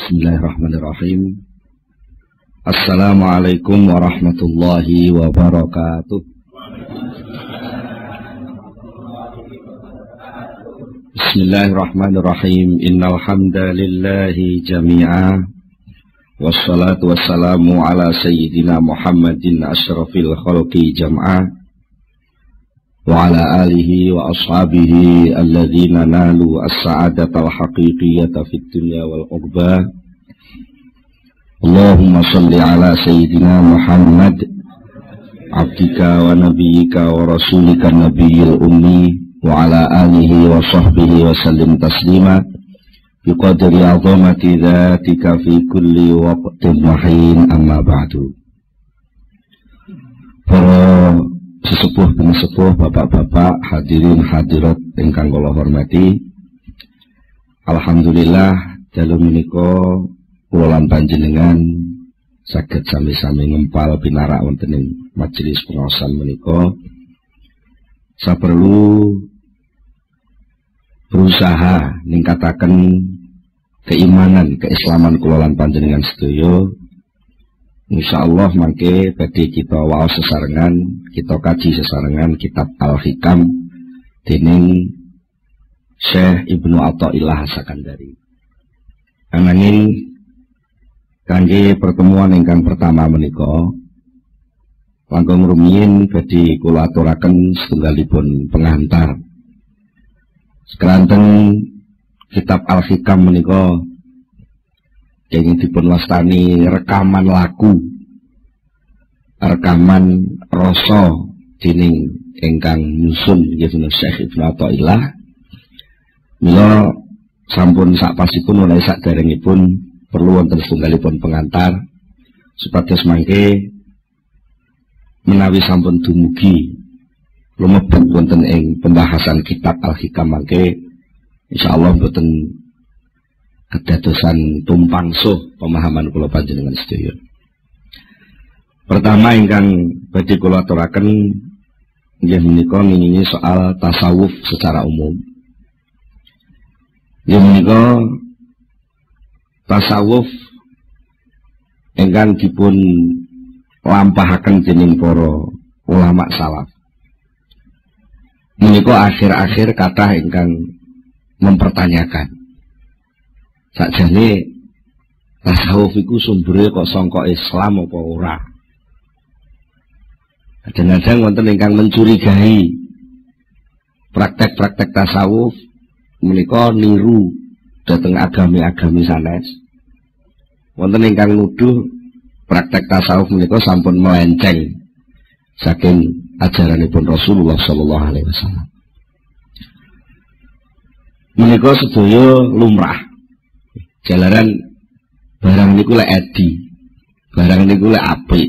Bismillahirrahmanirrahim. Assalamualaikum warahmatullahi wabarakatuh. Bismillahirrahmanirrahim. Innal hamdalillahi jami'a wassalatu wassalamu ala sayyidina Muhammadin asyrafil khalqi jam'a wa ala alihi wa ashabihi alladhina nalu as-sa'adatal haqiqiyata fid dunya wal uqbah. Allahumma salli ala sayyidina Muhammad abdika wa nabiyyika wa rasulika nabiyil ummi wa ala alihi wa sahbihi wa sallim taslima biqadri azamati dhatika fi kulli waqtin mahin, amma ba'du. Para sesepuh penesepuh, bapak-bapak, hadirin hadirat ingkang kula hormati, alhamdulillah dalu menika kula lan panjenengan saged sami-sami ngempal pinarak wonten ing majelis pengaosan menika. Saperlu berusaha ningkataken keimanan, keislaman kula lan panjenengan sedaya. Insyaallah mangke badhe kita waos sesarengan, kita kaji sesarengan kitab Al-Hikam dening Syekh Ibnu Athaillah As-Sakandari. Ananging kangge pertemuan ingkang pertama menika langkung rumiyin badhe kula aturaken setunggalipun pengantar. Sekeranten kitab Al-Hikam menika ingin dipun wastani rekaman laku, rekaman rasa dening ingkang nyusun nggih Syekh Ibnu Athaillah. Mila sampun sakpasipun oleh saderengipun perlu wonten setunggalipun pengantar supados mangke menawi sampun dumugi lumebet wonten ing pembahasan kitab Al-Hikam mangke insyaallah boten kedadosan tumpang suh pemahaman kula panjenengan sedaya. Pertama ingkang badhe kula aturaken inggih menika ngingingi soal tasawuf secara umum. Inggih menika tasawuf ingkang dipun lampahaken dening para ulama salaf. Menika akhir-akhir kathah ingkang mempertanyakan sakjane tasawuf iku sumbere kok sangka Islam apa ora. Kadang-kadang wonten ingkang mencurigai praktek-praktek tasawuf menika niru dhateng agami-agami sanes. Wonten ingkang nuduh praktek tasawuf menika sampun melenceng saking ajaranipun Rasulullah sallallahu alaihi wasallam. Menika sedaya lumrah. Jalaran barang niku lek edi, barang niku lek apik,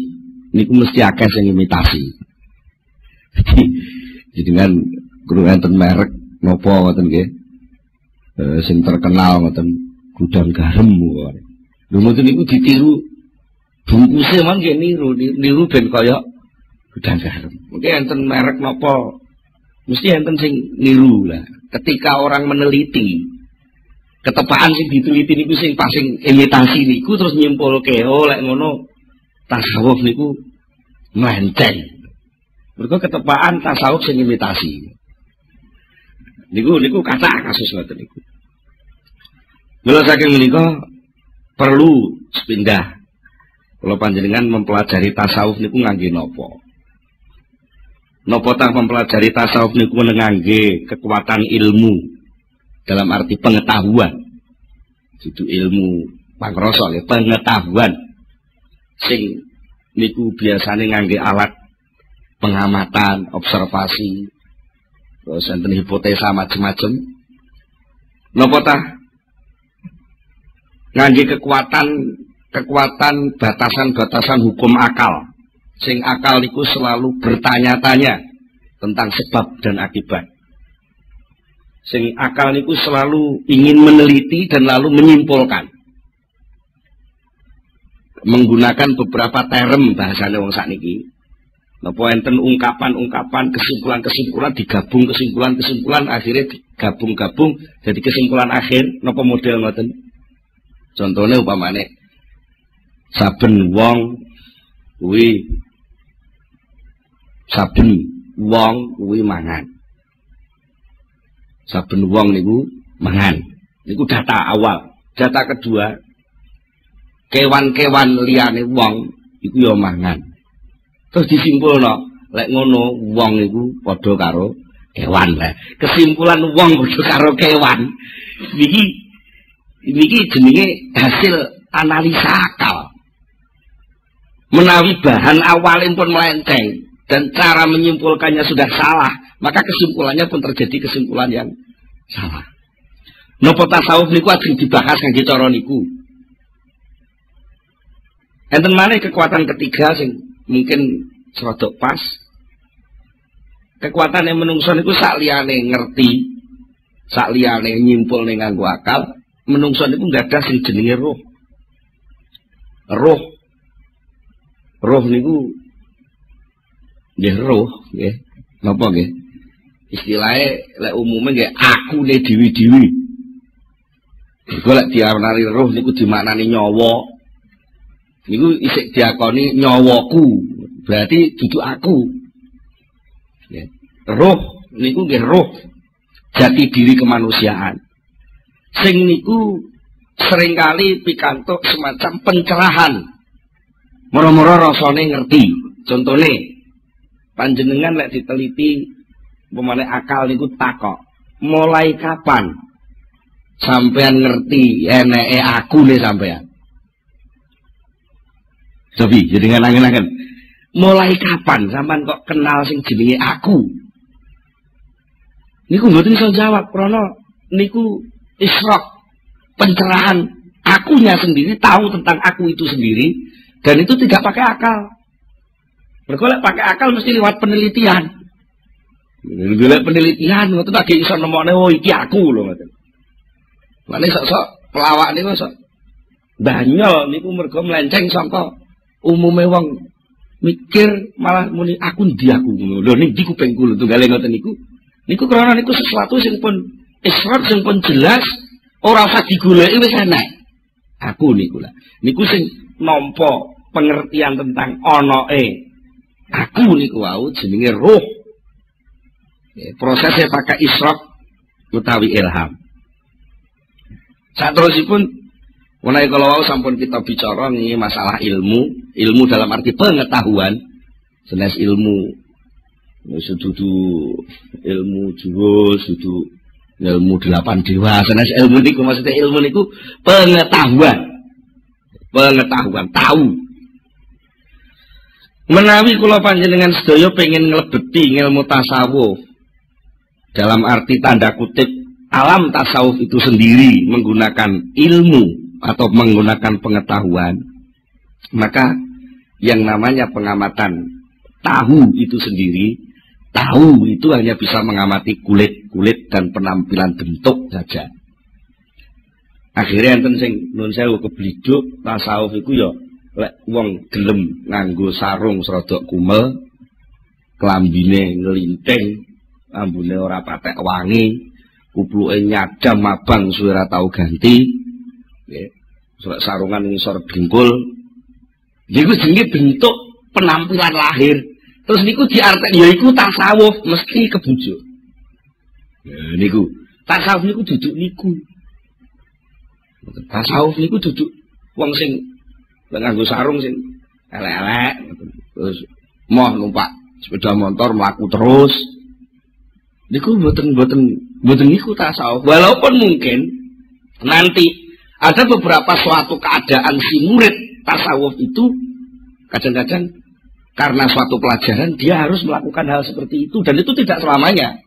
niku mesti akeh sing imitasi. Jadi kan kudu enten merek napa ngoten nggih. Sing terkenal ngoten gudang garam kok. Lho ngoten niku ditiru bungkuse mangke niru ben kaya gudang garam. Mungkin enten merek napa mesti enten sing niru lah. Ketika orang meneliti ketepaan sing diteliti niku sing pasing imitasi niku terus nyimpulke oh lek ngono tasawuf niku melenceng. Mergo ketepaan tasawuf sing imitasi. Niku kata kasus ngoten niku. Mula saking menika perlu sepindah kula panjenengan mempelajari tasawuf niku ngangge napa? Napa tah mempelajari tasawuf niku ngangge kekuatan ilmu dalam arti pengetahuan, itu ilmu pangrasa ya, pengetahuan sing niku biasane ngangge alat pengamatan, observasi, terus enten hipotesa macam-macam. Napa tah ngangge kekuatan batasan-batasan hukum akal, sing akal niku selalu bertanya-tanya tentang sebab dan akibat. Sing akal niku selalu ingin meneliti dan lalu menyimpulkan menggunakan beberapa term bahasane wong sakniki. Napa enten ungkapan-ungkapan, kesimpulan-kesimpulan digabung kesimpulan-kesimpulan akhirnya digabung-gabung jadi kesimpulan akhir napa model ngoten. Contohnya upamane saben wong kuwi mangan. Saben wong niku mangan. Niku data awal. Data kedua, kewan-kewan liyane wong iku ya mangan. Terus disimpulno, lek ngono wong iku padha karo kewan lah. Kesimpulan wong padha karo kewan. Niki jenenge hasil analisa akal. Menawi bahan awalnya pun melenceng dan cara menyimpulkannya sudah salah, maka kesimpulannya pun terjadi kesimpulan yang salah. Napa tasawuf niku ajeng dibahas kangge cara niku. Enten maneh kekuatan ketiga sing mungkin serodok pas. Kekuatan yang menungso niku sak liyane ngerti, sak liyane nyimpulne nganggo akal, menungso niku gadah sing jenenge roh. Roh niku nggih roh nggih. Napa nggih? Istilahnya lek umume nggih akune dhewe-dhewe. Iku lek diarani roh niku dimaknani nyawa. Niku isik diakoni nyawaku. Berarti dudu aku. Ya. Roh niku nggih roh jati diri kemanusiaan. Sing niku seringkali pikantuk semacam pencerahan. Moro-moro rasane ngerti. Contone panjenengan lek diteliti pemane akal niku takok. Mulai kapan sampean ngerti eneke aku ne sampean? Sobi, jadi ngangen-ngangen. Mulai kapan sampean kok kenal sing jenenge aku? Niku mboten iso jawab krana niku isyraq, pencerahan. Akunya sendiri tahu tentang aku itu sendiri dan itu tidak pakai akal. Mergo lek pakai akal mesti lewat penelitian. Lewat penelitian ngoten tak iso nemokne oh iki aku lho ngoten. Mane sok-sok pelawak niku sok banyol niku mergo melenceng saka umume wong mikir malah muni aku ndi aku ngono. Lho ning ndi kupingku lho tunggale ngoten niku. Niku krana niku sesuatu sing pun israr sing pun jelas ora usah digoleki wis enak. Aku niku lah. Niku sing nampa pengertian tentang onoe aku niku wau jenenge roh. Prosesnya pakai isyraq utawi ilham. Saterusipun menawi kala wau sampun kita bicara nggih masalah ilmu dalam arti pengetahuan. Jelas ilmu sududu ilmu jurus, sudu ilmu 8 dewa. Jelas ilmu niku maksudnya ilmu niku pengetahuan. Pengetahuan, tahu. Menawi kula panjenengan sedaya pengen nglebeti ilmu tasawuf dalam arti tanda kutip alam tasawuf itu sendiri menggunakan ilmu atau menggunakan pengetahuan, maka yang namanya pengamatan tahu itu sendiri, tahu itu hanya bisa mengamati kulit dan penampilan bentuk saja. Akhirnya enten sing nun sewu kebliduk tasawuf iku ya lek wong gelem nganggo sarung serodok kumel, klambine nglinting, ambune ora patek wangi, kupluke nyadam mabang suwe ora tau ganti. Nggih. Sarungan ngisor dengkul. Niku jenenge bentuk penampilan lahir. Terus niku diartek ya iku tasawuf mesti kebujuk. Ya niku. Tasawuf niku duduk niku. Tasawuf niku duduk wong sing nganggo sarung sing elek-elek terus moh numpak sepeda motor mlaku terus. Niku mboten niku tasawuf. Walaupun mungkin nanti ada beberapa suatu keadaan si murid tasawuf itu kadang-kadang karena suatu pelajaran dia harus melakukan hal seperti itu dan itu tidak selamanya.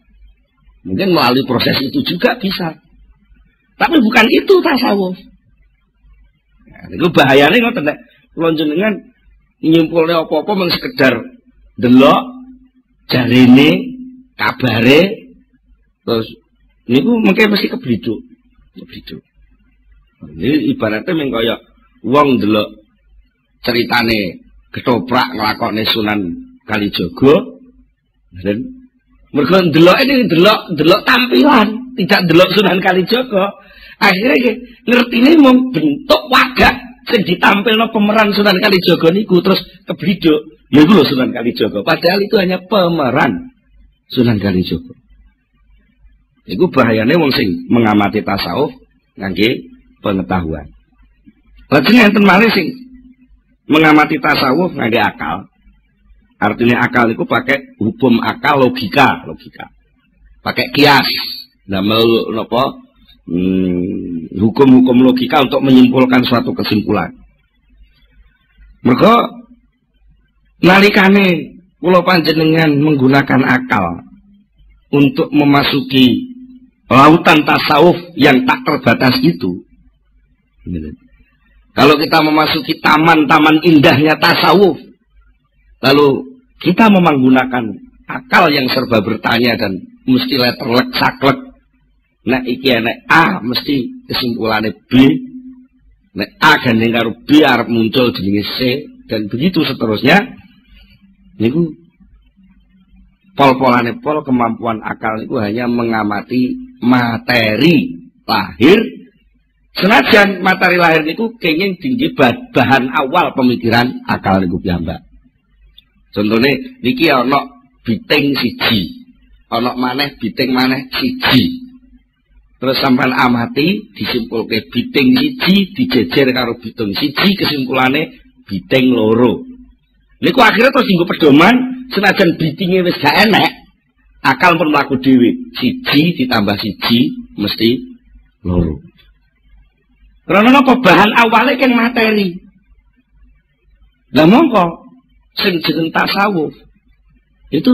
Mungkin melalui proses itu juga bisa. Tapi bukan itu tasawuf. Nah, itu bahayane ngoten nek kula jenengan nyimpulne apa-apa mung sekedar delok jarene kabare terus niku mungkin mesti kebliduk. Ini ibaratnya mung kaya wong delok ceritane ketoprak nglakone Sunan Kalijaga dan mergo delok ini delok tampilan. tidak delok Sunan Kalijaga, akhirnya ngertine mung bentuk wajah sing ditampilno pemeran Sunan Kalijaga niku terus kebliduk. Ya iku lho Sunan Kalijaga, padahal itu hanya pemeran Sunan Kalijaga. Iku bahayane wong sing mengamati tasawuf ngangge pengetahuan. Lajeng enten malih sing mengamati tasawuf ngangge akal. Artinya akal itu pakai hukum akal, logika. Pakai kias. Damel napa? Hukum-hukum logika untuk menyimpulkan suatu kesimpulan. Mergo nalikane kula panjenengan menggunakan akal untuk memasuki lautan tasawuf yang tak terbatas itu. Kalau kita memasuki taman-taman indahnya tasawuf, lalu kita menggunakan akal yang serba bertanya dan mesti letterlek saklek. Nek iki nek A mesti kesimpulannya B. Nek A gandeng karo B arep muncul jenenge C dan begitu seterusnya. Niku pol-polane pol kemampuan akal itu hanya mengamati materi lahir. Senajan materi lahir niku kenging tinggi bahan awal pemikiran akal niku piyambak. Contohnya niki ana biting siji, ana maneh biting maneh siji. Terus sampean amati disimpulke biting siji dijejer karo biting siji kesimpulannya biting loro. Niku akhirnya terus dienggo pedoman. Senajan bitingnya wis gak enek, akal pun mlaku dhewe. Siji ditambah siji mesti loro. Karena napa bahan awalnya kan materi. Lah mongko sing jeneng tasawuf itu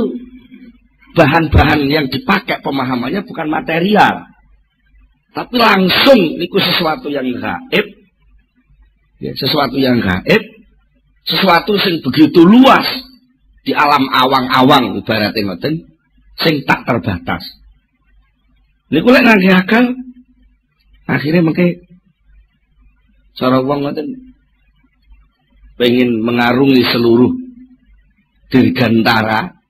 bahan-bahan yang dipakai pemahamannya bukan material, tapi langsung niku sesuatu yang gaib. Ya, sesuatu yang gaib, sesuatu sing begitu luas. Di alam awang-awang ibaratnya ngoten sing tak terbatas. Niku lek ngangge akal akhirnya mengke cara wong ngoten pengen mengarungi seluruh dirgantara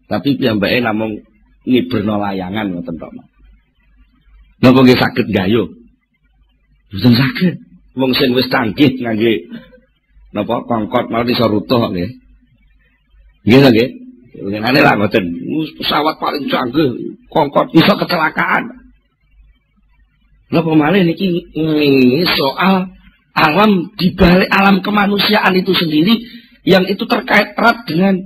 tapi piyambake namung ngiberno layangan ngoten tok. Napa nggih saged gayo? Mboten saged. Wong sing wis canggih ngangge napa kongkot mau iso rutuh nggih. Nggih nggih. Ngene lah ngoten. Pesawat paling canggih, kongkot bisa kecelakaan. Napa malih niki soal alam di balik alam kemanusiaan itu sendiri yang itu terkait erat dengan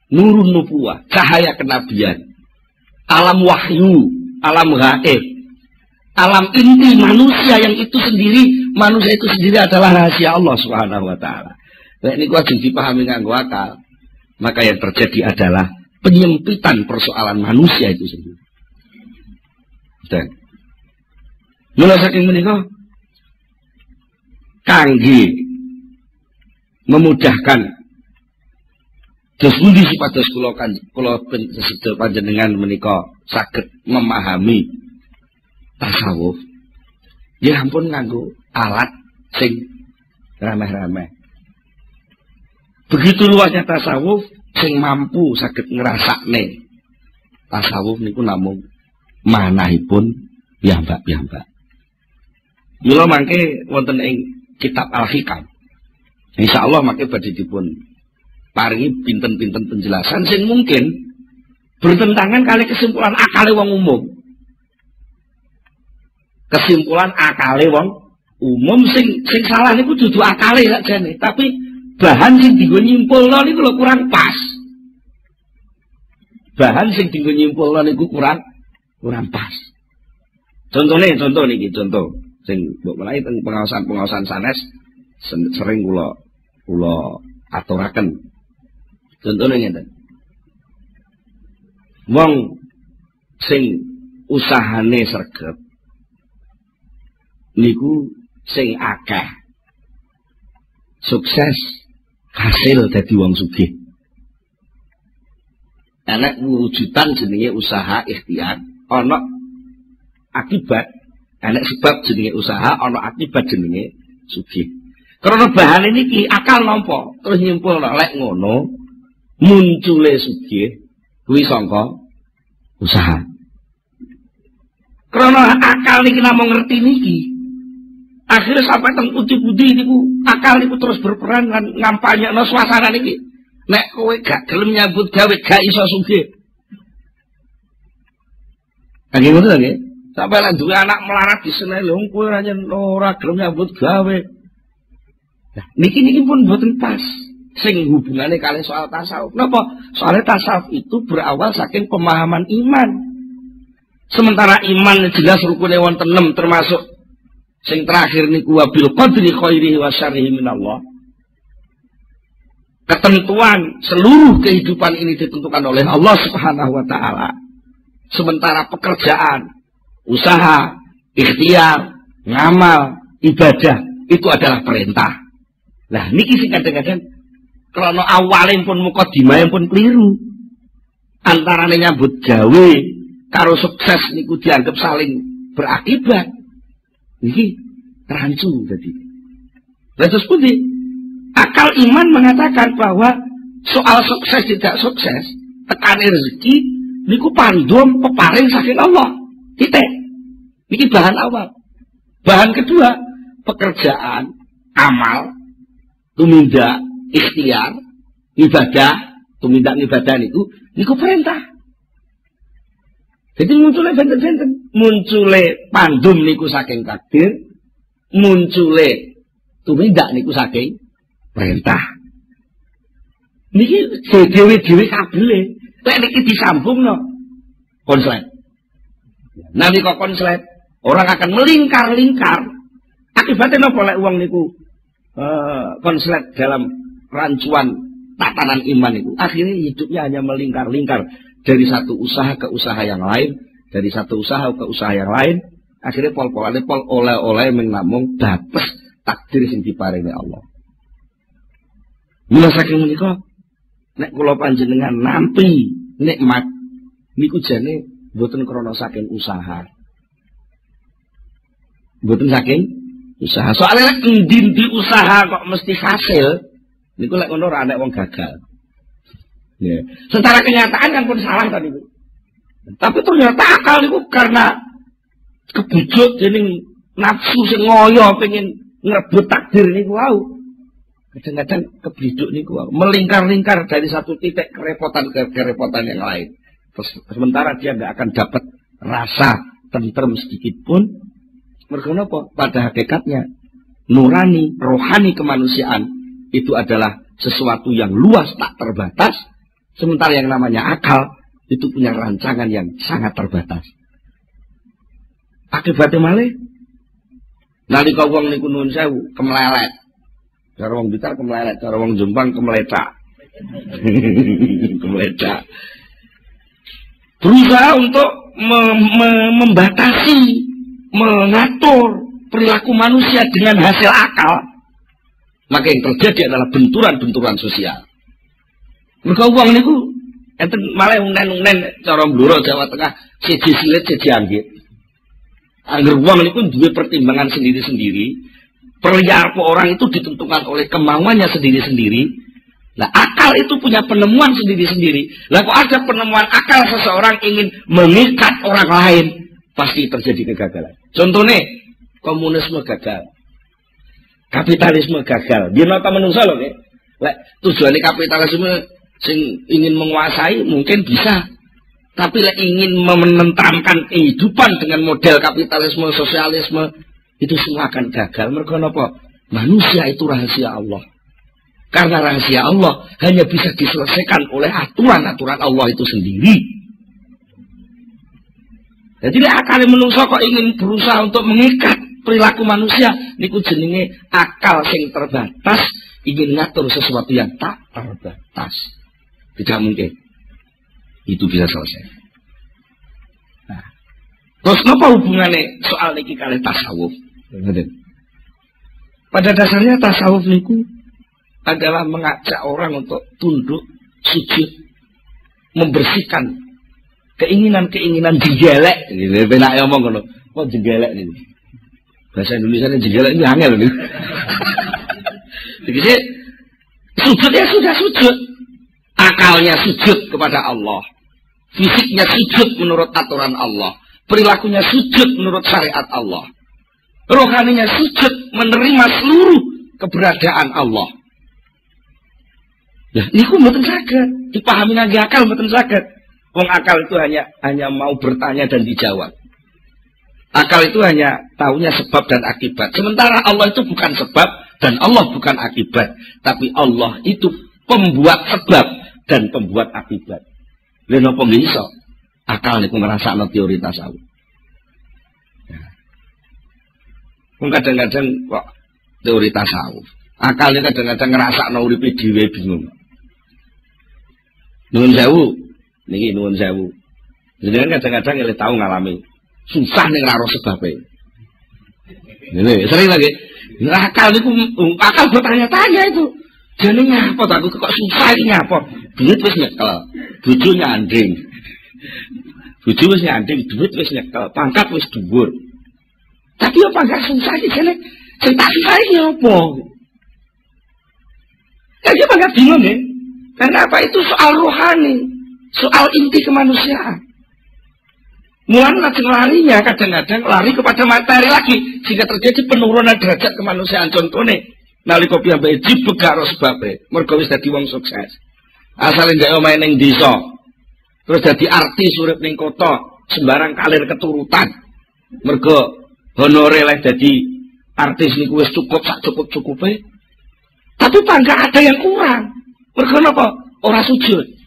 nurun nubuwah, cahaya kenabian. Alam wahyu, alam gaib. Alam inti manusia yang itu sendiri, manusia itu sendiri adalah rahasia Allah Subhanahu wa taala. Nek niku ajeng dipahami nganggo akal. Maka yang terjadi adalah penyempitan persoalan manusia itu sendiri. Dan mula saking menika kangge memudahkan dos pundi sipados kula sedaya panjenengan menika saged memahami tasawuf. Ya ampun nganggo alat sing remeh-remeh. Begitu luasnya tasawuf sing mampu saged ngrasakne tasawuf niku namung manahipun piyambak-piyambak. Mula mangke wonten ing kitab Al-Hikam. Insyaallah mangke badhe dipun paringi pinten-pinten penjelasan sing mungkin bertentangan kali kesimpulan akale wong umum. Kesimpulan akale wong umum sing salah niku dudu akale sakjane, tapi bahan sing dienggo nyimpulno niku lho kurang pas. Bahan sing dienggo nyimpulno niku kurang pas. Contoh niki contoh sing mbok menawi teng pengaosan sanes sering kula aturaken. Contone ngeten. Wong sing usahane sregep niku sing akeh sukses hasil dadi wong sugih. Enek wujudan jenenge usaha ikhtiar, ana akibat, enek sebab jenenge usaha, ana akibat jenenge sugih. Karena bahan ini akal nampa, terus nyimpulno lek ngono muncule sugih kuwi sangka usaha. Karena akal niki namung ngerti niki. Akhirnya sampai teng putih-putih niku akal niku terus berperan lan ngampanyekno suasana niki. Nek kowe gak gelem nyambut gawe gak iso sugih. Nggih ngoten nggih. Sampai lan duwe anak melarat di sene lho kowe ora gelem nyambut gawe. Nah, niki pun mboten pas. Sing hubungannya kali soal tasawuf. Napa? Soalnya tasawuf itu berawal saking pemahaman iman. Sementara iman jelas rukunnya wonten 6 termasuk sing terakhir niku wabil qadri khairihi wa syarrihi minallah. Ketentuan seluruh kehidupan ini ditentukan oleh Allah Subhanahu wa taala. Sementara pekerjaan, usaha, ikhtiar, ngamal, ibadah itu adalah perintah. Nah, niki sing kadang-kadang krana awalipun pun mukadimah pun keliru. Antarane nyambut gawe karo sukses niku dianggap saling berakibat. Niki rancu dadi. Terus pundi? Akal iman mengatakan bahwa soal sukses tidak sukses, tekane rezeki niku pandum peparing saking Allah. Titik. Niki bahan awal. Bahan kedua, pekerjaan, amal, tumindak, ikhtiar, ibadah, tumindak ibadah niku perintah. Jadi munculnya benten-benten, munculnya pandum niku saking takdir, munculnya tumindak niku saking perintah. Niki dewe-dewe kabeh. Lek niki disambungno konslet. Nanti kok konslet, orang akan melingkar-lingkar. Akibatnya napa lek wong niku konslet dalam rancuan tatanan iman itu. Akhirnya hidupnya hanya melingkar-lingkar dari satu usaha ke usaha yang lain, dari satu usaha ke usaha yang lain. Akhirnya pol-polane pol oleh-oleh mengamung batas takdir sing diparingi Allah. Mula saking menika nek kula panjenengan nampi nikmat niku jane mboten krana saking usaha. Mboten saking usaha. Soalnya nek endi usaha kok mesti hasil niku lek ngono ora ana wong gagal. Ya. Secara kenyataan kan pun salah tadi itu. Tapi ternyata akal niku karena kebujuk dening nafsu sing ngoyo pengen ngrebut takdir niku wau. Kadang-kadang kebiduk niku melingkar-lingkar dari satu titik kerepotan ke kerepotan yang lain. Terus sementara dia nggak akan dapat rasa tentrem sedikit pun. Mergo napa? Pada hakikatnya nurani, rohani kemanusiaan itu adalah sesuatu yang luas tak terbatas. Sementara yang namanya akal itu punya rancangan yang sangat terbatas. Akibatnya malih nalika wong niku nuwun sewu kemlelet. Cara wong Blitar kemlelet, cara wong Jombang kemeletak. Kemeletak. Berusaha untuk membatasi, mengatur perilaku manusia dengan hasil akal. Maka yang terjadi adalah benturan-benturan sosial. Mergo wong niku enten malah unen-unen cara Blora Jawa Tengah siji silit siji anggit. Angger wong niku duwe pertimbangan sendiri-sendiri. Perilaku orang itu ditentukan oleh kemauannya sendiri-sendiri. Nah, akal itu punya penemuan sendiri-sendiri. Lah kok ada penemuan akal seseorang ingin mengikat orang lain, pasti terjadi kegagalan. Contohnya, komunisme gagal. Kapitalisme gagal. Dia nota menungso loh, ya. Lek tujuannya kapitalisme sing ingin menguasai mungkin bisa. Tapi lek ingin menentramkan kehidupan dengan model kapitalisme, sosialisme, itu semua akan gagal. Mergo napa? Manusia itu rahasia Allah. Karena rahasia Allah hanya bisa diselesaikan oleh aturan-aturan Allah itu sendiri. Jadi akal menungso kok ingin berusaha untuk mengikat perilaku manusia, niku jenenge akal sing terbatas ingin ngatur sesuatu yang tak terbatas. Tidak mungkin itu bisa selesai. Nah, terus apa hubungannya soal niki kali tasawuf? Pada dasarnya tasawuf niku adalah mengajak orang untuk tunduk, sujud, membersihkan keinginan-keinginan jegelek. Benak ngomong ngono. Kok jegelek ini? Bahasa Indonesianya jegelek ini angel gitu. Jadi sujudnya sudah sujud. Akalnya sujud kepada Allah. Fisiknya sujud menurut aturan Allah. perilakunya sujud menurut syariat Allah. Rohaninya sujud menerima seluruh keberadaan Allah. Ya, niku mboten saged dipahami ngangge akal, mboten saged. Wong akal itu hanya mau bertanya dan dijawab. Akal itu hanya taunya sebab dan akibat. Sementara Allah itu bukan sebab dan Allah bukan akibat, tapi Allah itu pembuat sebab dan pembuat akibat. Lha napa nggih iso? Akal niku ngrasakno teori tasawuf. Ya. Kadang-kadang kok teori tasawuf. Akal niku kadang-kadang ngrasakno uripe dhewe bingung. Nuwun sewu, niki nuwun sewu. Jenengan kadang-kadang nggih tau ngalami susah ning ora sebabe. Ngene, sering lagi. Akal niku akal bertanya-tanya itu. Jane ngapa aku kok susah iki ngapa? Duit wis nyekel, bojo nyanding. Bojo wis nyanding, duit wis nyekel, pangkat wis dhuwur. Tapi apa enggak susah iki jane? Sing tak susah iki apa? Kayak apa enggak bingung ya? Karena apa? Itu soal rohani, soal inti kemanusiaan. Mulai lajeng larinya kadang-kadang lari kepada materi lagi, sehingga terjadi penurunan derajat kemanusiaan. Contohnya, nalika piyambake dibegak sebabe, mergo wis dadi wong sukses. Asale ndek omahe ning desa, terus dadi artis urip ning kota, sembarang kalir keturutan. Mergo honore leh dadi artis niku wis cukup sak cukup-cukupe. Tapi enggak ada yang kurang. Mergo napa? Ora sujud.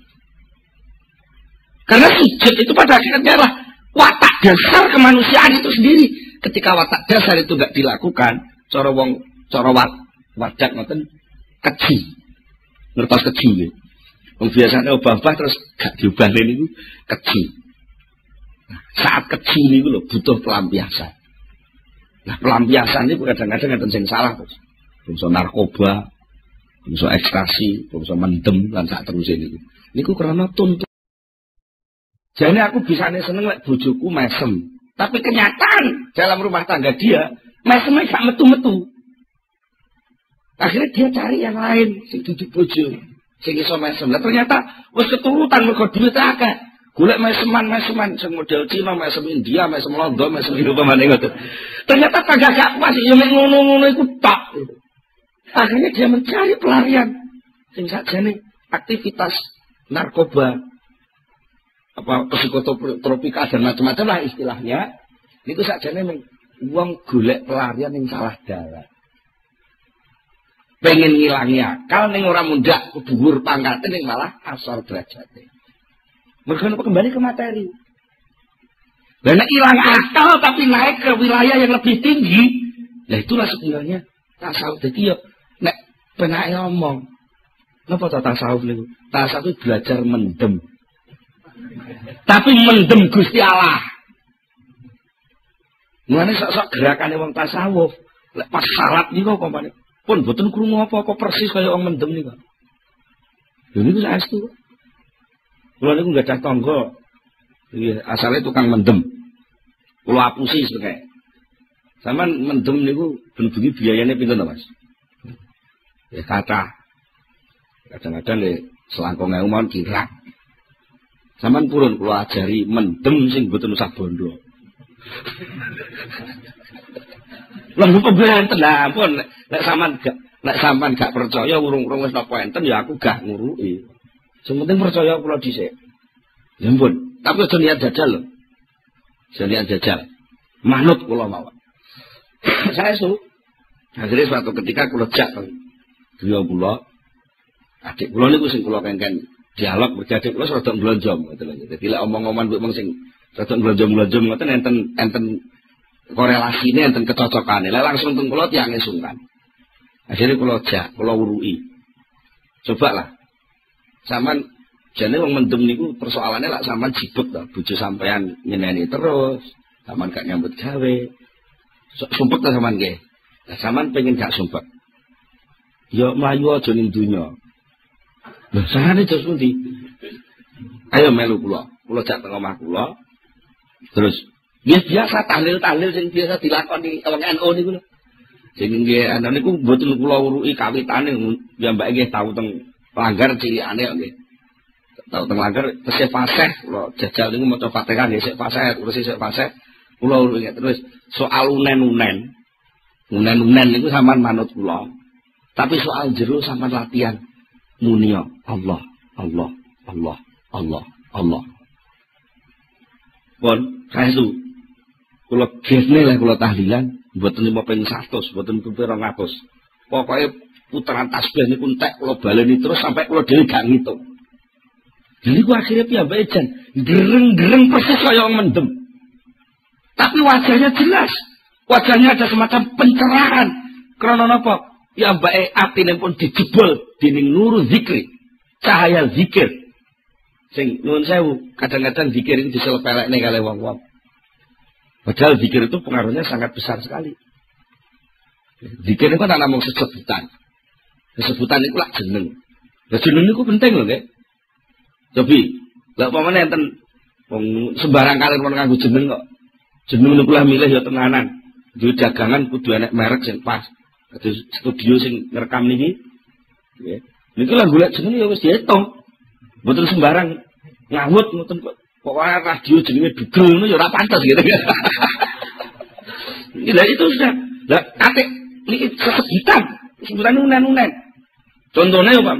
Karena sujud itu pada akhirnya adalah watak dasar kemanusiaan itu sendiri. Ketika watak dasar itu enggak dilakukan, cara wadak ngoten keji. Ngertos keji nggih. Wong biasane obah-obah terus gak diobahne niku keji. Nah, saat keji niku lho butuh pelampiasan. Nah, pelampiasan niku kadang-kadang enten sing salah terus. Bangsa narkoba, bangsa ekstasi, bangsa mendem lan sak terus niku. Niku karena tuntut. Jadi aku bisane seneng lek bojoku mesem. Tapi kenyataan dalam rumah tangga dia mesemnya gak metu-metu. Akhirnya dia cari yang lain, sing duduk bojo, sing iso mesem. Lah ternyata wis keturutan mergo duit akeh. Golek meseman sing model Cina, mesem India, mesem Londo, mesem Indonesia ngoten. Ternyata kagak gak pas ya mek ngono-ngono iku tok. Akhirnya dia mencari pelarian sing sakjane aktivitas narkoba, apa psikotropika dan macam-macam lah istilahnya. Niku sakjane wong golek pelarian yang salah dalan. Pengen ngilangi akal ning ora mundak dhuwur pangkate ning malah asor derajate. Mergo kembali ke materi. Lah nek ilang akal tapi naik ke wilayah yang lebih tinggi, lah itulah sebenarnya tasawuf. Dadi yo nek penake ngomong, napa ta tasawuf niku? Tasawuf itu belajar mendem. Tapi mendem Gusti Allah. Mulane sok-sok gerakane wong tasawuf, lek pas salat niku kompane pun boten krungu apa-apa persis kaya wong mendem niku. Lha niku saestu. Kula niku gadah tangga iki asale tukang mendem. Kula apusi sethek. Saman mendem niku ben-bengi biayane pinten to, Mas? Ya kathah. Kadang-kadang nggih selangkung ewu mawon kirang. Saman purun kula ajari mendem sing boten usah bondo. Lah kok benten lah ampun nek sampean gak percaya urung-urung wis napa enten ya aku gak nguruki. Sing penting percaya kula dhisik. Ya ampun, tapi aja niat jajal lho. Aja niat jajal. Manut kula mawon. Saya su. Akhirnya suatu ketika kula jak griya kula. Adik kula niku sing kula kengken dialog berjadi kula rada mblonjong ngoten lho. Dadi lek omong-omongan mbok sing rada mblonjong-mblonjong ngoten enten korelasine enten kecocokane. Lah langsung teng kula tiange sungkan. Akhirnya kula jak, kula uruki. Coba lah. Sampean jane wong mendem niku persoalane lak sampean jibut to, bojo sampean nyeneni terus, sampean gak nyambut gawe. Sumpek ta sampean nggih. Lah sampean pengen gak sumpek. Ya mlayu aja ning donya. Lah sarane jos pundi? Ayo melu kula. Kula jak teng omah kula. Terus ya biasa tahlil-tahlil sing biasa dilakoni wong NU niku lho. Sing nggih ana niku mboten kula uruki kawitane ya mbake nggih tau teng langgar cilikane nggih. Tau teng langgar tesih fasih kula jajal niku maca Fatihah nggih sik fasih terus sik fasih kula terus soal unen-unen. Unen-unen niku sampean manut kula. Tapi soal jero sampean latihan muni Allah, Allah, Allah, Allah, Allah. Pun saestu kula gesne lah kula tahlilan mboten 5 100, mboten 200. Pokoke putaran tasbih niku entek kula baleni terus sampai kula dhewe gak ngitung. Jadi gua akhirnya piyambake jan gereng-gereng persis kaya wong mendem. Tapi wajahnya jelas. Wajahnya ada semacam pencerahan. Karena napa? Piyambake atine pun dijebol dening nur zikri. Cahaya zikir. Sing nuwun sewu, kadang-kadang zikir itu diselepelekne kali wong-wong. Padahal zikir itu pengaruhnya sangat besar sekali. Zikir itu kan namung sesebutan. Sesebutan itu lah jeneng. Lah jeneng niku penting lho, nggih. Tapi, lek pamane enten wong sembarang kali kon nganggo jeneng kok. Jeneng niku lah milih ya tenanan. Duwe dagangan kudu enek merek sing pas. Kados studio sing ngerekam niki. Nggih. Niku lah golek jeneng ya wis diitung. Mboten sembarang ngawut ngoten kok. Pokoke radio jenenge Dugel ngono ya ora pantes gitu. Lah itu sudah. Lah atik niki sesebutan. Sebutan unen-unen. Contohnya ya Pak.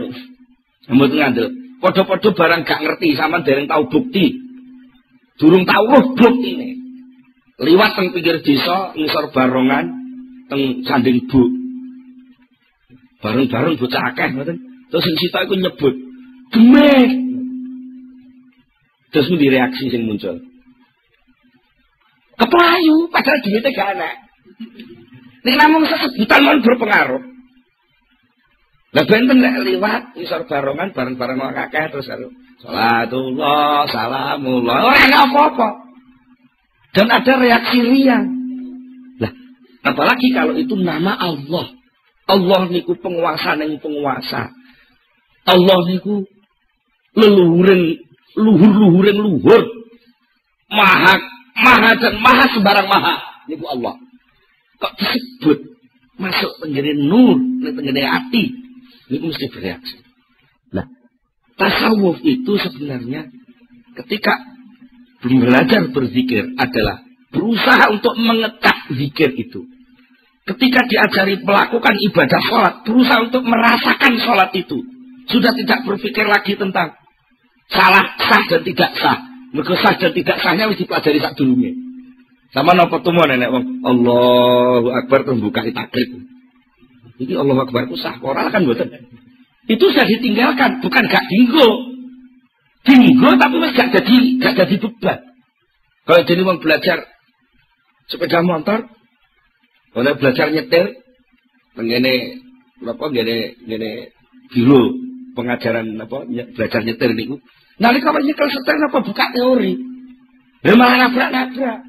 Mboten ngandel. Podo-podo barang gak ngerti, sampean dereng tahu bukti. Durung tahu roh buktine. Liwat teng pinggir desa, ngisor barongan, teng Sanding Bu. Bareng-bareng bocah akeh ngoten. Terus sing sitok iku nyebut, "Demek." Terus ngendi reaksi sing muncul? Keplayu, padahal duwite gak ana. Nek namung sesebutan mon berpengaruh. Lah benten lek liwat isor barongan bareng-bareng wong akeh terus salatullah salamullah ora apa-apa. Dan ada reaksi riang. Lah apalagi kalau itu nama Allah. Allah niku penguasa ning penguasa. Allah niku leluhuring luhur-luhuring luhur. Maha dan maha sembarang maha niku Allah. Kok disebut masuk tenggene nur ning tenggene ati. Ini mesti bereaksi. Nah, tasawuf itu sebenarnya ketika belajar berzikir adalah berusaha untuk mengecat zikir itu. Ketika diajari melakukan ibadah sholat, berusaha untuk merasakan sholat itu. Sudah tidak berpikir lagi tentang salah, sah dan tidak sah. Mergo sah dan tidak sahnya harus dipelajari sak durunge. Sama napa tumo nenek wong Allahu Akbar membuka takrib. Ini Allah Akbar itu sah ora kan mboten. Itu sudah ditinggalkan, bukan gak dinggo. Dinggo tapi wis gak jadi beban. Kalau jadi wong belajar sepeda motor, kalau belajar nyetir, ngene napa ngene biro pengajaran apa belajar nyetir niku. Nalika nyekel setir napa buka teori. Lah malah nabrak-nabrak.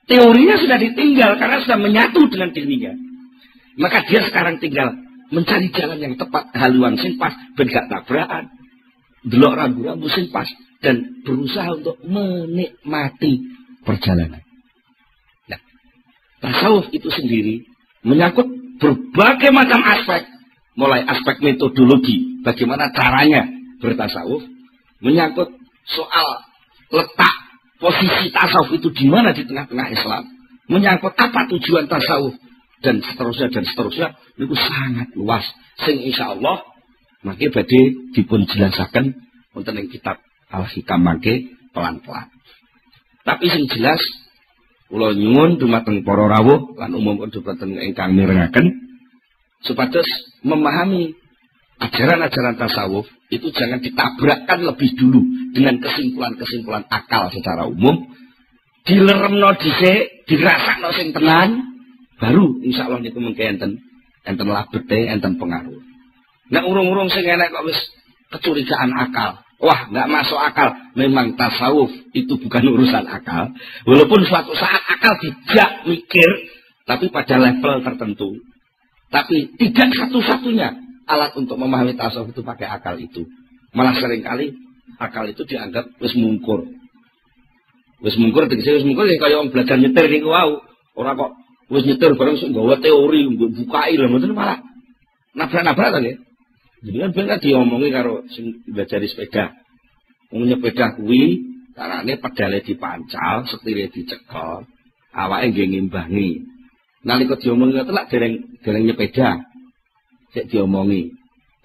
Teorinya sudah ditinggal karena sudah menyatu dengan dirinya. Maka dia sekarang tinggal mencari jalan yang tepat, haluan sing pas, ben gak tabrakan, delok rambu-rambu sing pas, dan berusaha untuk menikmati perjalanan. Nah, tasawuf itu sendiri menyangkut berbagai macam aspek, mulai aspek metodologi, bagaimana caranya bertasawuf, menyangkut soal letak posisi tasawuf itu di mana di tengah-tengah Islam, menyangkut apa tujuan tasawuf, dan seterusnya itu sangat luas sing insyaallah mangke badhe dipun jelasaken wonten ing kitab Al-Hikam mangke pelan-pelan. Tapi sing jelas kula nyuwun dumateng para rawuh lan umum dumateng ingkang mirengaken supados memahami ajaran-ajaran tasawuf itu jangan ditabrakkan lebih dulu dengan kesimpulan-kesimpulan akal secara umum, dileremno dhisik, dirasakno sing tenan. Baru insyaallah niku mengke enten labete, enten pengaruh. Nek urung-urung sing enek kok wis kecurigaan akal. Wah, enggak masuk akal. Memang tasawuf itu bukan urusan akal. Walaupun suatu saat akal tidak mikir, tapi pada level tertentu. Tapi tidak satu-satunya alat untuk memahami tasawuf itu pakai akal itu. Malah seringkali akal itu dianggap wis mungkur. Wis mungkur tegese wis mungkur kaya wong belajar nyetir niku wau. Ora kok wis nyetir bareng sok nggawa teori, bukai lho mboten malah nabrak-nabrak to nggih. Jadi kan ben diomongi karo sing belajar sepeda. Wong nyepeda kuwi carane pedale dipancal, setire dicekel, awake nggih ngimbangi. Nalika diomongi ngoten lak dereng nyepeda. Sik diomongi.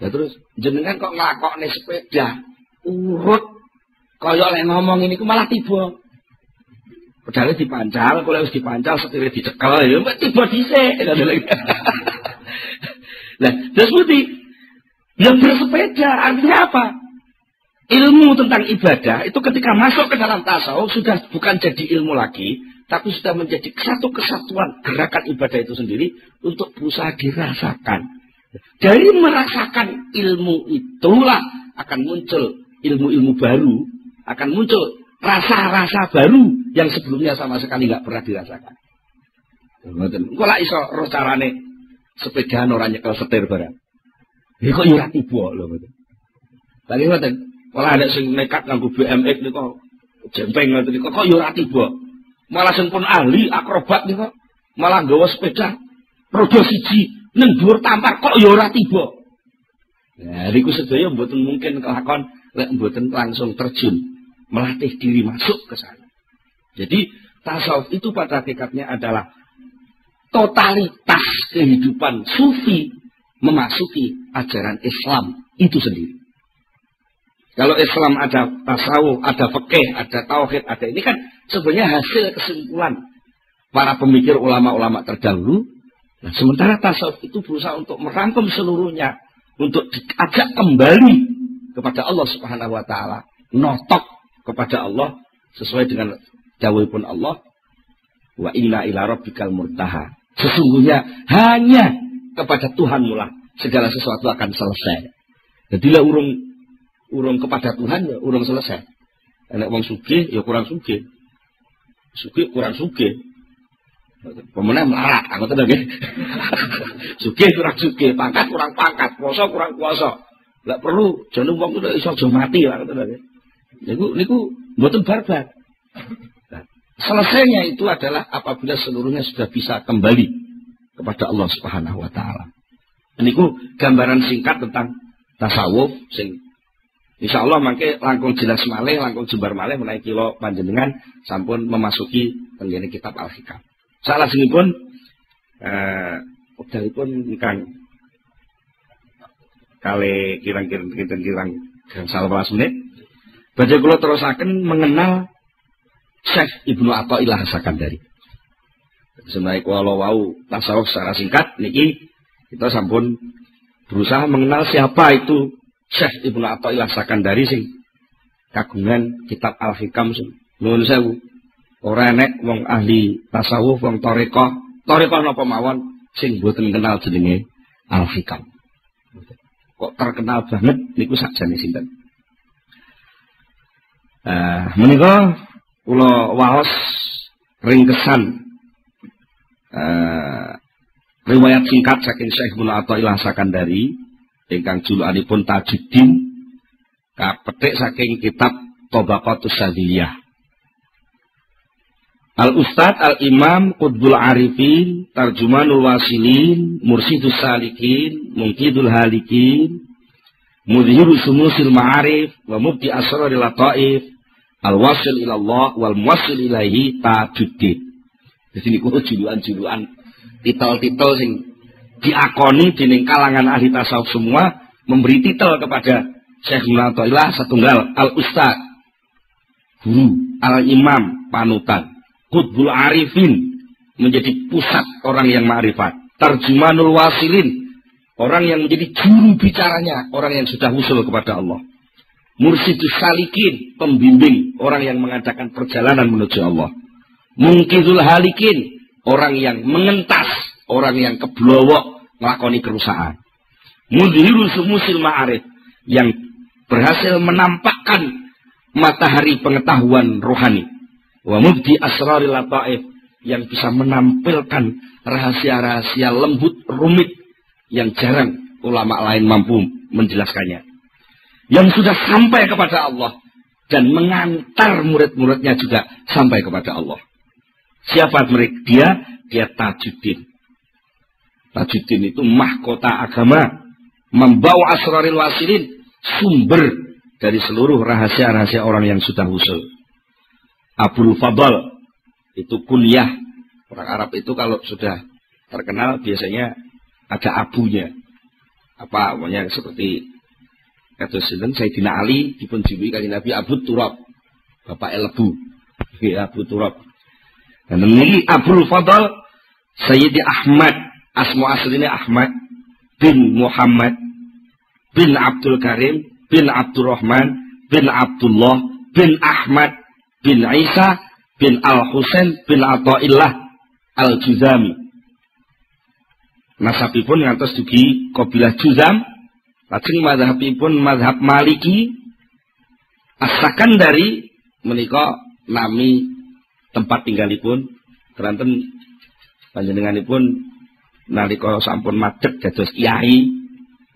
Ya terus jenengan kok nglakokne sepeda urut kaya lek ngomong niku malah tiba. Pedale dipancal, kok wis dipancal setire dicekel ya tiba dhisik. Lah, terus putih yang bersepeda artinya apa? Ilmu tentang ibadah itu ketika masuk ke dalam tasawuf sudah bukan jadi ilmu lagi, tapi sudah menjadi satu kesatuan gerakan ibadah itu sendiri untuk berusaha dirasakan. Dari merasakan ilmu itulah akan muncul ilmu-ilmu baru, akan muncul rasa-rasa baru yang sebelumnya sama sekali nggak pernah dirasakan. Kok lah iso roh carane sepedaan orang nyekel setir barang. Ini kok ora tiba lho ngoten. Lagi ngoten, malah ada sing nekat nganggo BMX niku jempeng ngoten niku kok ora tiba. Malah sing pun ahli akrobat niku malah nggawa sepeda roda siji ning dhuwur tampar kok ora tiba. Nah, niku sedaya mboten mungkin kelakon lek mboten langsung terjun melatih diri masuk ke sana. Jadi tasawuf itu pada hakikatnya adalah totalitas kehidupan sufi memasuki ajaran Islam itu sendiri. Kalau Islam ada tasawuf, ada fikih, ada tauhid, ada ini kan sebenarnya hasil kesimpulan para pemikir ulama-ulama terdahulu. Nah, sementara tasawuf itu berusaha untuk merangkum seluruhnya, untuk diajak kembali kepada Allah Subhanahu wa taala, notok kepada Allah sesuai dengan dawuhipun Allah, wa inna ila rabbikal murtaha. Sesungguhnya hanya kepada Tuhanmu lah segala sesuatu akan selesai. Jadilah urung kepada Tuhan ya urung selesai. Nek wong sugih ya kurang sugih. Sugih kurang sugih. Pemenang melarat, ngoten lho nggih. Sugih kurang sugih, pangkat kurang pangkat, kuasa kurang kuasa. Lah perlu jane wong kuwi iso aja mati lah ngoten lho nggih. Niku mboten barbar. Nah, selesainya itu adalah apabila seluruhnya sudah bisa kembali kepada Allah Subhanahu wa taala. Niku gambaran singkat tentang tasawuf sing insyaallah mangke langkung jelas malih, langkung jembar malih menawi kula panjenengan sampun memasuki tenggene kitab Al-Hikam. Salajengipun wekdalipun ingkang kali kirang-kirang 15 menit. Badhe kula terusaken mengenal Syekh Ibnu Athaillah As-Sakandari. Sebenarnya kalau wau tasawuf secara singkat niki kita sampun berusaha mengenal siapa itu Syekh Ibnu Athaillah As-Sakandari sing kagungan kitab Al-Hikam nuwun sewu. Ora enek wong ahli tasawuf wong tarekah napa mawon sing mboten kenal jenenge Al-Hikam. Kok terkenal banget niku sakjane sinten. Menika kula waos ringkesan riwayat singkat saking Syekh Ibnu Athaillah As-Sakandari ingkang julukanipun Tajuddin kapetik saking kitab Tabaqatus Sadiyah. Al-Ustad Al-Imam Qutbul Arifin Tarjumanul Wasilin Mursidus Salikin Mungkidul Halikin Mudhirus Sumusil Ma'arif wa Mubdi Asraril Lataif Al-Wasil ilallah wal Muwasil ilaihi Tajuddin. Di sini kudu julukan-julukan titel-titel sing diakoni dening kalangan ahli tasawuf semua memberi titel kepada Syekh Ibnu Athaillah satunggal Al-Ustad guru, Al-Imam panutan, Qutbul Arifin menjadi pusat orang yang ma'rifat, Tarjumanul Wasilin orang yang menjadi juru bicaranya orang yang sudah usul kepada Allah, Mursidus Salikin pembimbing orang yang mengadakan perjalanan menuju Allah, Mungkidul Halikin orang yang mengentas orang yang keblowok melakoni kerusakan, Mudhirus Sumusil Ma'arif yang berhasil menampakkan matahari pengetahuan rohani, wa Mubdi Asraril Lataif yang bisa menampilkan rahasia-rahasia lembut rumit yang jarang ulama lain mampu menjelaskannya, yang sudah sampai kepada Allah dan mengantar murid-muridnya juga sampai kepada Allah. Siapa mereka? Dia Tajuddin. Tajuddin itu mahkota agama membawa asraril wasilin, sumber dari seluruh rahasia-rahasia orang yang sudah usul. Abul Fadl itu kunyah. Orang Arab itu kalau sudah terkenal biasanya ada abunya. Apa namanya, seperti kata sinten Sayyidina Ali dipunjuluki kanjeng Nabi Abu Turab, bapak Lebu. Abu Turab. Dan ini Abul Fadl Sayyidi Ahmad, asma aslinya Ahmad bin Muhammad bin Abdul Karim bin Abdurrahman bin Abdullah bin Ahmad bin Isa bin Al-Husain bin Athaillah Al-Juzami. Nasabipun ngantos dugi kabilah Juzam, lajeng mazhabipun mazhab Maliki. As-Sakandari menika nami tempat tinggalipun, keranten panjenenganipun nalika sampun madhep dados kiai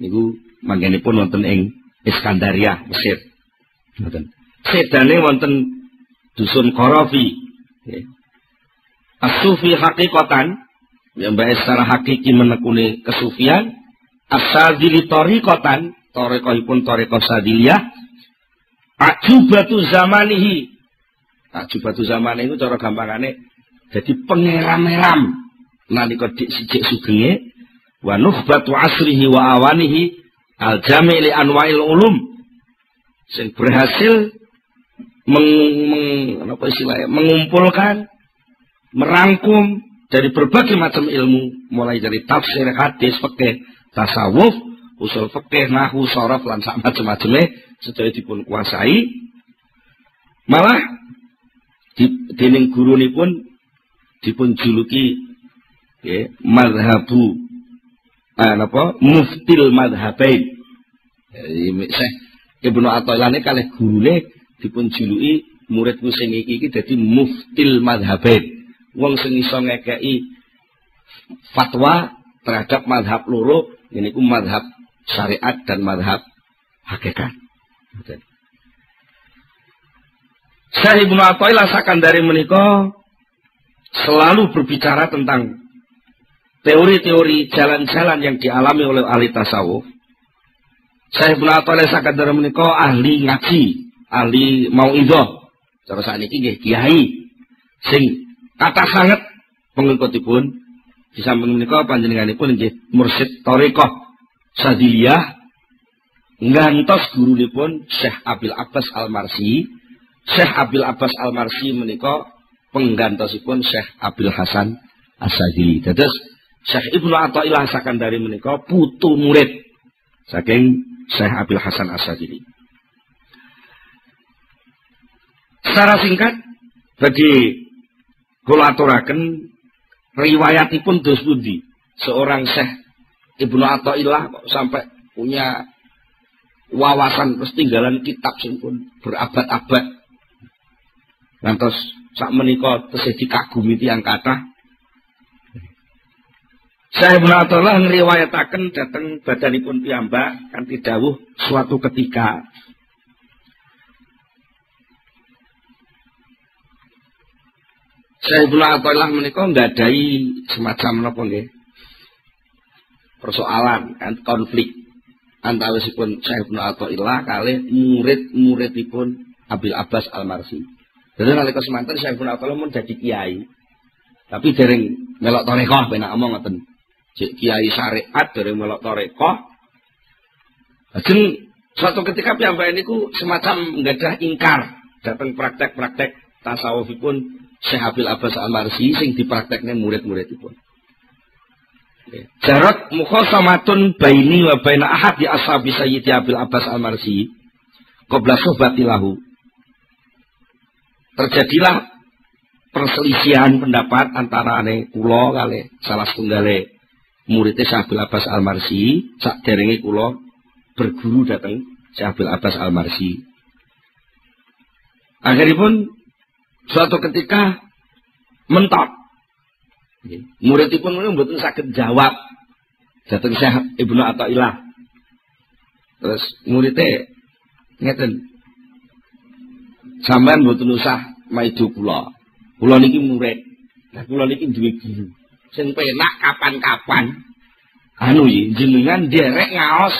niku manggenipun wonten ing Iskandaria, Mesir. Ngoten. Sedane wonten dusun Qarafi. As-sufi haqiqatan, mbak secara hakiki menekuni kesufian. As-sadili tariqatan, tariqahipun tariqah sadiliyah. Ajubatu zamanihi. Ajubatu zamanihi itu cara gampangane jadi pengeram-eram nalika sijik sugenge, wa nukhbatu asrihi wa awanihi al-jami' li anwa'il ulum, sing berhasil mengumpulkan, merangkum dari berbagai macam ilmu, mulai dari tafsir, hadis, fikih, tasawuf, usul fikih, nahwu, sharaf lan sak macam-macame sedaya dipun kuasai. Malah dening gurunipun dipun juluki madhabu muftil madhabain. Syekh Ibnu Athaillah kalih gurune dipun juluki muridku sing iki dadi muftil madhabain. Wong sing iso ngekeki fatwa terhadap madhab loro, yaiku madhab syariat dan madhab hakikat. Syekh Ibnu Athaillah Sakandari menika selalu berbicara tentang teori-teori jalan-jalan yang dialami oleh ahli tasawuf. Syekh Ibnu Athaillah Sakandari menika ahli ngaji, ahli mauidhah. Cara sakniki nggih kiai sing kathah sanget pengikutipun. Di samping menika panjenenganipun nggih mursyid thariqah Sadiliyah, ngantos gurunipun Syekh Abil Abbas Al-Marsi. Syekh Abil Abbas Al-Marsi menika penggantosipun Syekh Abil Hasan As-Sadili. Dados Syekh Ibnu Athaillah Sakandari menika putu murid saking Syekh Abil Hasan As-Sadili. Secara singkat bagi kula aturaken riwayatipun dos pundi seorang Syekh Ibnu Athaillah kok sampai punya wawasan ketinggalan kitab sing pun berabad-abad. Ngantos sak menika tesih dikagumi tiyang kathah. Syekh Ibnu Athaillah ngriwayataken dhateng badanipun piyambak kanthi dawuh suatu ketika Syekh Ibnu Athaillah menika nggadahi semacam napa nggih persoalan konflik antawisipun Syekh Ibnu Athaillah kalih murid-muridipun Abil Abbas Al-Marsi. Dadi nalika semanten Syekh Ibnu Athaillah mun dadi kiai. Tapi dereng melok tarekah penak omong ngoten. Kiai syariat dereng melok tarekah. Lajeng suatu ketika piyambake niku semacam nggadah ingkar dhateng praktek-praktek tasawufipun Syekh Abil Abbas Al-Marsi sing dipraktekne murid-muridipun. Jarat mukhasamatun baini wa baina ahad di ashabi Sayyidi Abil Abbas Al-Marsi qabla suhbatilahu. Terjadilah perselisihan pendapat antara kula kalih salah setunggale murid Syekh Abil Abbas Al-Marsi saderenge kula berguru dhateng Syekh Abil Abbas Al-Marsi. Akhiripun suatu ketika mentok. Muridipun mboten saged jawab dhateng Syekh Ibnu Athaillah. Terus muridé ngeten, sampean mboten usah maido kula. Kula niki murid. Lah kula niki duwe guru. Sing penak kapan-kapan anu jenengan derek ngaos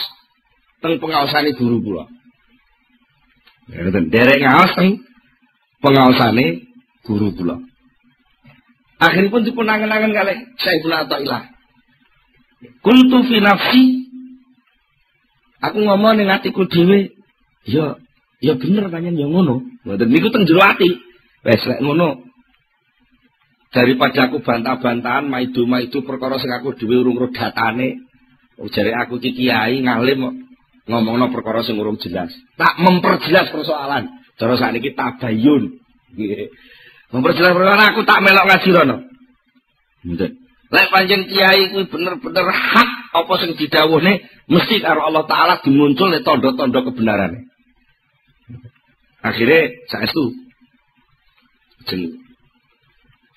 teng pengaosane guru kula. Derek ngaos teng pengaosane guru kula. Akhiripun dipun angen-angen kalih Syekhul Athaillah. Kuntu fi nafsi, aku ngomong ning atiku dhewe, ya bener panjen ya ngono. Mboten niku teng jero ati. Wes lek ngono daripada aku bantah-bantahan maido-maido perkara sing aku dhewe urung ro datane. Jare aku iki kiai ngalim ngomongno perkara sing urung jelas. Tak memperjelas persoalan. Cara sakniki tabayun. Nggih. Memperjelas perkara aku tak melok ngaji rono. Mboten. Lek panjen kiai kuwi bener-bener hak apa sing didhawuhne mesti karo Allah taala dimunculne tanda-tanda kebenarane. Akhirnya saestu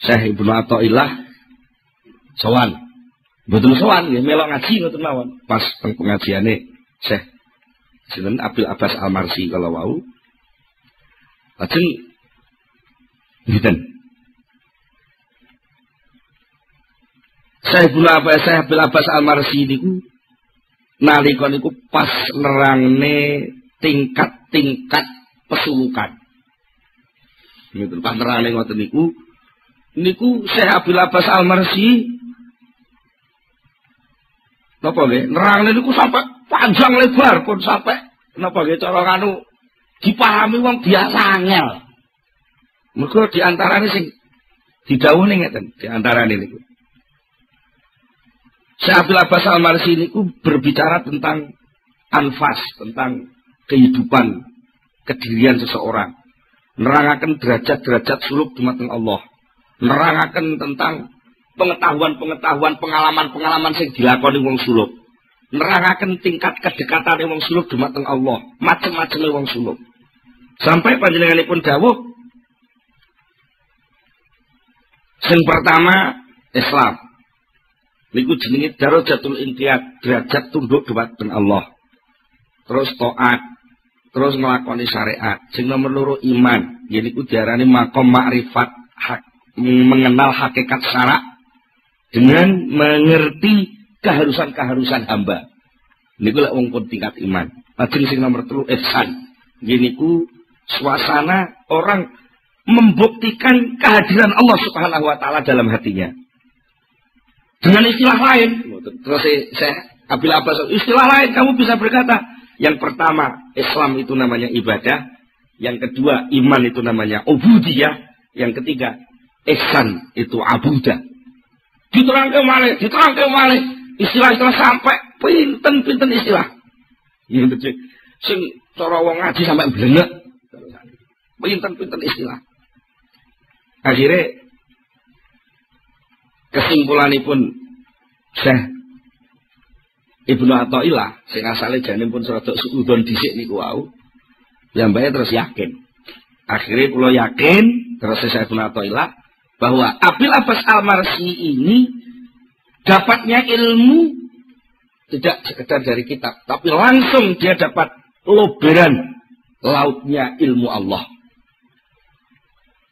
Syekh Ibnu Athaillah sowan. Mboten sowan nggih melok ngaji ngoten mawon. Pas teng pengajiane Syekh sinten Abil Abbas Al-Marsi kala wau. Lajeng ngiten. Syekh Abil Abbas Al-Marsi niku nalika niku pas nerangne tingkat-tingkat pesulukan. Niku pas nerangne ngoten niku Syekh Abil Abbas Al-Marsi napa nggih nerangne niku sampai panjang lebar pun sampai napa nggih cara kanu dipahami wong biasa angel. Mergo diantarane sing didhawuhne ngeten, diantarane niku Syekh Abil Abbas Al-Marsi niku berbicara tentang anfas, tentang kehidupan, kedirian seseorang. Nerangaken derajat-derajat suluk dumateng Allah. Nerangaken tentang pengetahuan-pengetahuan, pengalaman-pengalaman sing dilakoni wong suluk. Nerangaken tingkat kedekatane wong suluk dumateng Allah, macem-maceme wong suluk. Sampai panjenenganipun dawuh sing pertama Islam. Niku jenenge darajatul inqiyad, derajat tunduk dumateng Allah. Terus taat, terus nglakoni syariat. Sing nomor loro iman, yaiku diarani maqam ma'rifat, mengenal hakikat syarak dengan mengerti keharusan-keharusan hamba. Niku lek wong pun tingkat iman. Lajeng sing nomor 3 ihsan. Niku suasana orang membuktikan kehadiran Allah Subhanahu wa taala dalam hatinya. Dengan istilah lain, terus saya Abil Abbas, istilah lain kamu bisa berkata, yang pertama Islam itu namanya ibadah, yang kedua iman itu namanya ubudiyah, yang ketiga ihsan itu abudah. Diterangke malih, istilah-istilah sampai pinten-pinten istilah. Sing cara wong ngaji sampai blengek. Pinten-pinten istilah. Akhirnya kesimpulanipun Syekh Ibnu Athaillah sing asale jane pun rada suudon dhisik niku wau. Piyambake terus yakin. Akhirnya kula yakin terus Syekh Ibnu Athaillah bahwa Abil Abbas Al-Marsi ini dapatnya ilmu tidak sekedar dari kitab, tapi langsung dia dapat loberan lautnya ilmu Allah.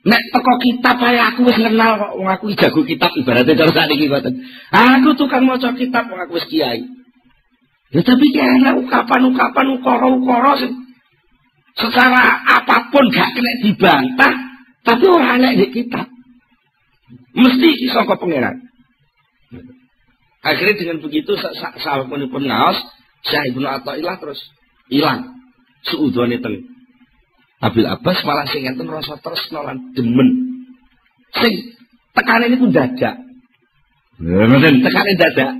Nek teko kitab ae aku wis kenal kok wong aku jago kitab ibaratnya cara sakniki ngoten. Aku tukang maca kitab wong aku wis kiai. Ya tapi ki ana ukapan-ukapan ukara-ukara sing secara apapun gak kena dibantah, tapi ora ana di kitab. Mesti iso saka pangeran. Akhirnya dengan begitu sapunipun ngaos Syekh Ibnu Athaillah terus ilang suudone teng Abil Abbas malah sing enten rasa tresna lan demen. Sing tekane niku dadak. Ngoten tekane dadak.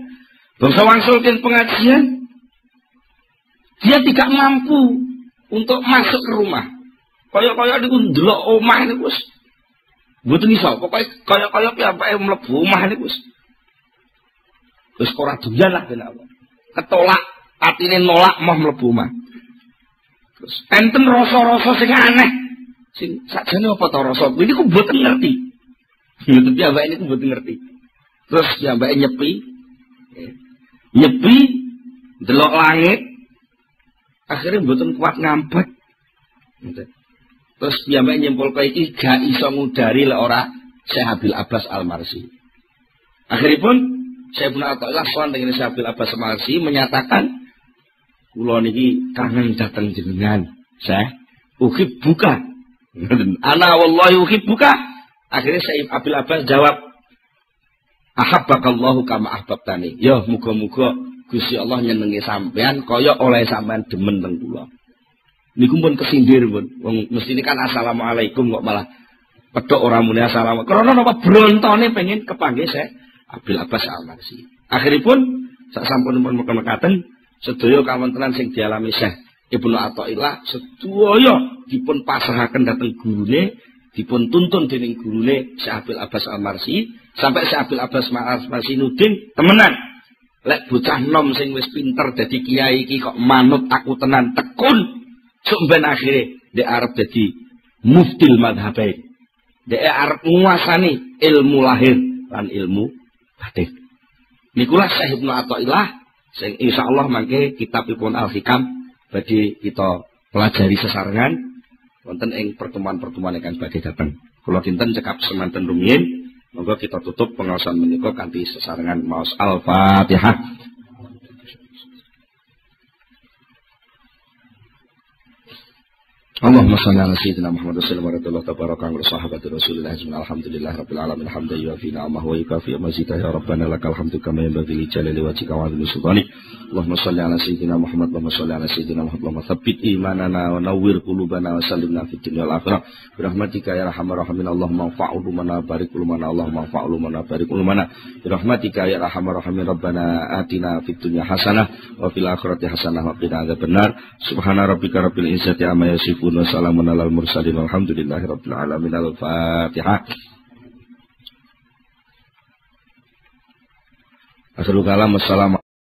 Bangsa wangsulkeun pengajian dia tidak mampu untuk masuk ke rumah. Kaya-kaya niku ndelok omah niku wis mboten iso. Pokoke kaya-kaya piyambake mlebu omah niku wis ora doyan lah ben apa. Ketolak atine nolak mau mlebu omah. Terus enten rasa-rasa sing aneh. Sing sakjane apa to rasa? Kuwi niku mboten ngerti. Mboten piyambake niku mboten ngerti. Terus piyambake nyepi. Nyepi delok langit. Akhirnya mboten kuat ngampet. Terus piyambake nyimpulke iki gak iso ngudari lek ora Syekh Abil Abbas Al-Marsi. Akhiripun Saya Ibnu Athaillah sowan dengan Syekh Abil Abbas Al-Marsi menyatakan kula niki kangen dateng jenengan. Syekh, uhibbuka. Ana wallahi uhibbuka. Akhirnya Syekh Abil Abbas jawab, ahabbakallahu kama ahbabtani. Ya muga-muga Gusti Allah nyenengi sampean kaya oleh sampean demen teng kula. Niku pun kesindir pun. Wong mestine kan assalamualaikum kok malah pedhok ora muni assalamualaikum. Karena napa brontone pengen kepanggih Syekh Abil Abbas Al-Marsi. Akhiripun sak sampunipun mekaten sedaya kawontenan sing dialami Syekh Ibnu Athaillah sedaya dipun pasrahaken dhateng gurune, dipun tuntun dening gurune Syekh Abil Abbas Al-Marsi sampai Syekh Abil Abbas Al-Marsi nuding temenan. Lek bocah nom sing wis pinter dadi kiai iki kok manut aku tenan tekun. Sumben akhirnya dia arep jadi muftil madhabain. Dia arep nguasani ilmu lahir dan ilmu batin. Nikulah Syekh Ibnu Athaillah sing insyaallah mangke kitabipun Al-Hikam badhe kita pelajari sesarengan wonten ing pertemuan-pertemuan ingkang badhe dateng. Kula dinten cekap semanten rumiyin, monggo kita tutup pengaosan menika kanthi sesarengan maos Al-Fatihah. Allahumma shalli ala sayyidina Muhammad sallallahu alaihi wa tabaraka wa sahabati Rasulillah alhamdulillah rabbil alamin hamdan yuafi ni'amahu wa yukafi mazidah ya rabbana lakal hamdu kama yanbaghi li jalali wajhika wa 'azimi sultanik. Allahumma shalli ala sayyidina Muhammad wa shalli ala sayyidina Muhammad wa tsabbit imanana wa nawwir qulubana wa sallimna fid dunya wal akhirah bi rahmatika ya arhamar rahimin. Allahumma fa'ul mana barik ulumana Allahumma fa'ul mana barik ulumana bi rahmatika ya arhamar rahimin. Rabbana atina fid dunya hasanah wa fil akhirati hasanah wa qina adzabannar. Subhana rabbika rabbil izzati amma yasifun. Wassalamun alal mursalin walhamdulillahi rabbil alamin. Al-Fatihah. Akhirul kalam. Wassalamu